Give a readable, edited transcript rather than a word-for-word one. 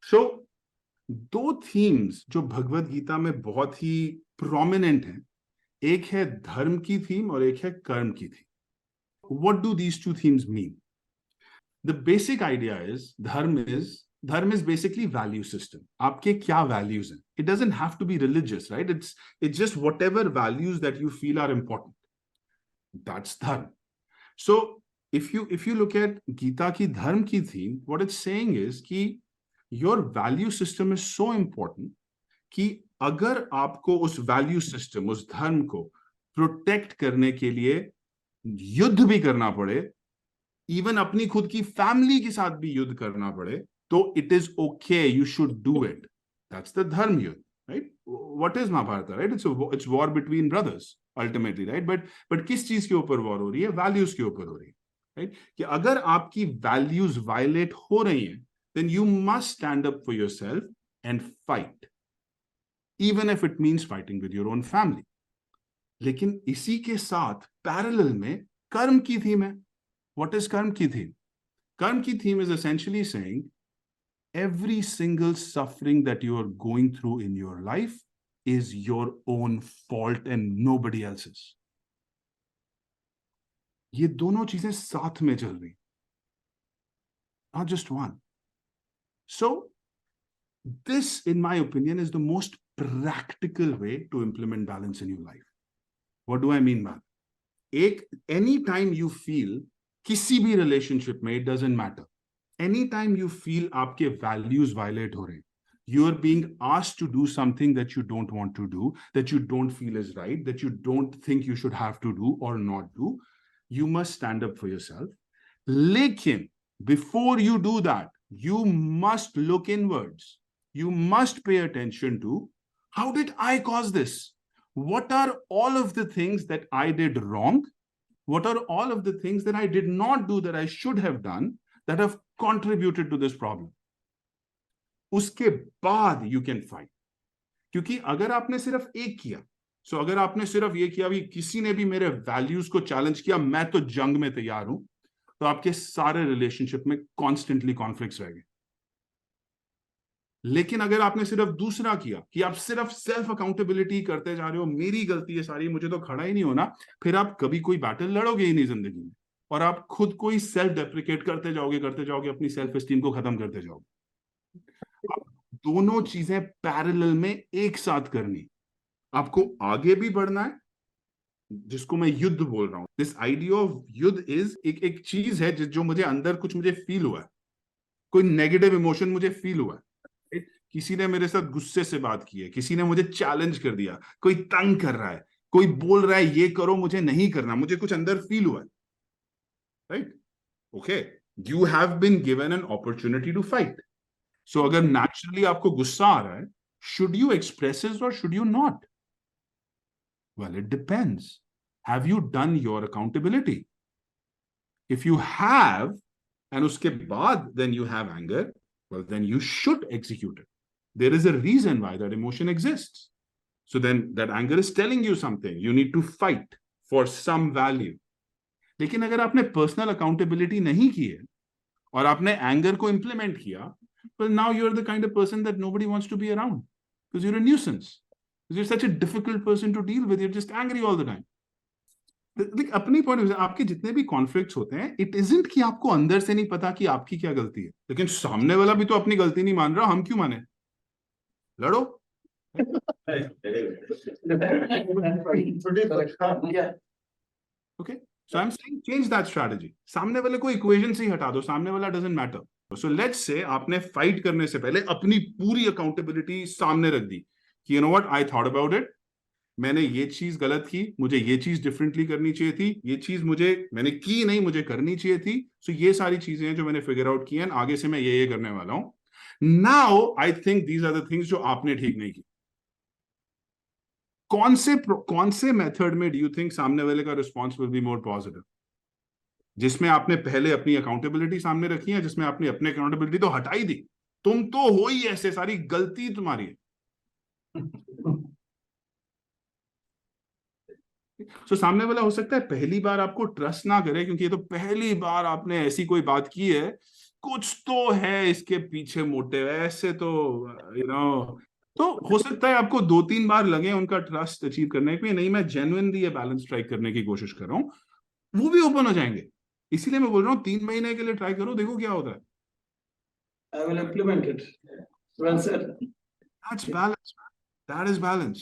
सो दो थीम्स जो भगवत गीता में बहुत ही प्रोमिनेंट हैं, एक है धर्म की थीम और एक है कर्म की theme. What do these two themes mean? The basic idea is dharma is basically value system. आपके क्या वैल्यूज हैं? It doesn't have to be religious, right? It's just whatever values that you feel are important, that's dharma. So if you look at Gita की धर्म की theme, what it's saying is कि your value system is so important कि अगर आपको उस value system, उस धर्म को प्रोटेक्ट करने के लिए युद्ध भी करना पड़े, इवन अपनी खुद की फैमिली के साथ भी युद्ध करना पड़े, तो it is okay, you should do it. That's the dharma yuddha, right? What is Mahabharata, right? It's war between brothers ultimately, right? But किस चीज के ऊपर वॉर हो रही है? वैल्यूज के ऊपर हो रही है, राइट? कि अगर आपकी वैल्यूज वायलेट हो रही हैं, then you must stand up for yourself and fight, even if it means fighting with your own family. लेकिन इसी के साथ पैरेलल में कर्म की थीम है. What is कर्म की थीम? कर्म की theme is essentially saying every single suffering that you are going through in your life is your own fault and nobody else's. ये दोनों चीजें साथ में चल रही, not just one. So this, in my opinion, is the most practical way to implement balance in your life. What do I mean by that? Any time you feel किसी भी relationship में, it doesn't matter, any time you feel आपके values violate हो रहे, you are being asked to do something that you don't want to do, that you don't feel is right, that you don't think you should have to do or not do, you must stand up for yourself. लेकिन before you do that, you must look inwards. You must pay attention to, how did I cause this? What are all of the things that I did wrong? What are all of the things that I did not do that I should have done that have contributed to this problem? उसके बाद you can fight. क्योंकि अगर आपने सिर्फ एक किया, अगर आपने सिर्फ ये किया भी किसी ने भी मेरे वैल्यूज को चैलेंज किया, मैं तो जंग में तैयार हूं, तो आपके सारे रिलेशनशिप में कॉन्स्टेंटली कॉन्फ्लिक्ट्स रहेंगे. लेकिन अगर आपने सिर्फ दूसरा किया कि आप सिर्फ सेल्फ अकाउंटेबिलिटी करते जा रहे हो, मेरी गलती है सारी, मुझे तो खड़ा ही नहीं होना, फिर आप कभी कोई बैटल लड़ोगे ही नहीं जिंदगी में, और आप खुद को ही सेल्फ डेप्रिकेट करते जाओगे, अपनी सेल्फ एस्टीम को खत्म करते जाओगे. आप दोनों चीजें पैरेलल में एक साथ करनी. आपको आगे भी बढ़ना है, जिसको मैं युद्ध बोल रहा हूं. दिस आइडिया ऑफ युद्ध इज एक चीज है जो मुझे अंदर कुछ मुझे फील हुआ है, कोई नेगेटिव इमोशन मुझे फील हुआ है, किसी ने मेरे साथ गुस्से से बात की है, किसी ने मुझे चैलेंज कर दिया, कोई तंग कर रहा है, कोई बोल रहा है ये करो, मुझे नहीं करना, मुझे कुछ अंदर फील हुआ है, right? Okay, you have been given an opportunity to fight. So अगर नेचुरली आपको गुस्सा आ रहा है, शुड यू एक्सप्रेस इट और should you not? Well, it depends. Have you done your accountability? If you have and उसके बाद then you have anger, well, then you should execute it. There is a reason why that emotion exists. So then that anger is telling you something. You need to fight for some value. लेकिन अगर आपने personal accountability नहीं की है और आपने anger को implement किया, well, now you're the kind of person that nobody wants to be around because you're a nuisance. Because you're such a difficult person to deal with. You're just angry all the time. अपनी point, आपके जितने भी conflicts होते हैं, it isn't कि आपको अंदर से नहीं पता कि आपकी क्या गलती है, लेकिन सामने वाला भी तो अपनी गलती नहीं मान रहा, हम क्यों माने? लड़ो. Okay, so I am saying change that strategy. सामने वाले को इक्वेशन से ही हटा दो, सामने वाला doesn't matter. So let's say आपने फाइट करने से पहले अपनी पूरी अकाउंटेबिलिटी सामने रख दी कि you know what, I thought about it, मैंने ये चीज गलत की, मुझे ये चीज डिफरेंटली करनी चाहिए थी, ये चीज मैंने की नहीं, मुझे करनी चाहिए थी. सो ये सारी चीजें हैं जो मैंने फिगर आउट की हैं, आगे से मैं ये करने वाला हूं. Now I think these are the things जो आपने ठीक नहीं की. कौन से मेथड में डू यू थिंक सामने वाले का response will be more positive? जिसमें आपने पहले अपनी अकाउंटेबिलिटी सामने रखी है, जिसमें आपने अपनी अकाउंटेबिलिटी तो हटाई दी, तुम तो हो ही ऐसे, सारी गलती तुम्हारी है. सामने वाला हो सकता है पहली बार आपको ट्रस्ट ना करे, क्योंकि ये तो पहली बार आपने ऐसी कोई बात की है कुछ तो है इसके पीछे मोटिव, ऐसे तो तो हो सकता है आपको 2-3 बार लगे उनका ट्रस्ट अचीव करने के लिए, नहीं मैं जेन्युइनली ये बैलेंस स्ट्राइक करने की कोशिश कर रहा हूँ, वो भी ओपन हो जाएंगे। इसीलिए मैं बोल रहा हूँ 3 महीने के लिए ट्राई करो, देखो क्या होता है। I will implement it. Well said. That's balance. That is balance.